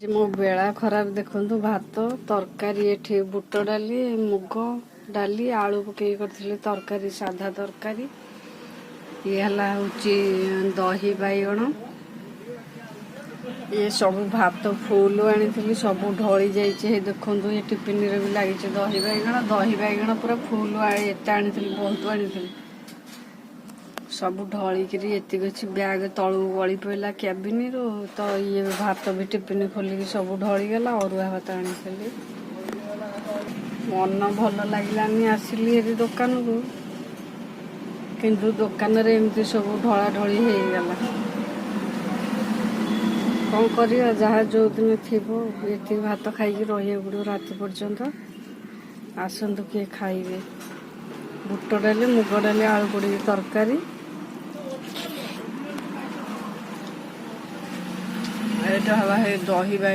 मो बेला खराब देखु भात तरकारी एठी बुट डाली मुग डाली आलू पकई कर तरकारी साधा तरकारी ये हूँ दही बैगण ये सब भात फुल आनी सब ढली जाइए देखु ये टिफिन रे भी लगी दही बैगण पूरा फुल एत आनी बहुत आनी सब ढलिकी एतिक अच्छी ब्याग तलू गली पड़ा कैबिन रू तो ये भात भी टिफिन खोलिकी सब ढलीगला अरुआ भात आनी मन भल लगे आसिली ये दुकान को किंतु दुकान रे एमती सब ढला ढली होगला कौन करिया जहाँ जो दिन थी ये भात खाई रही पड़ो राति पर्यंत आसतु किए खाइबे बुट डाली मुग डाली आलू पड़ी तरकारी दही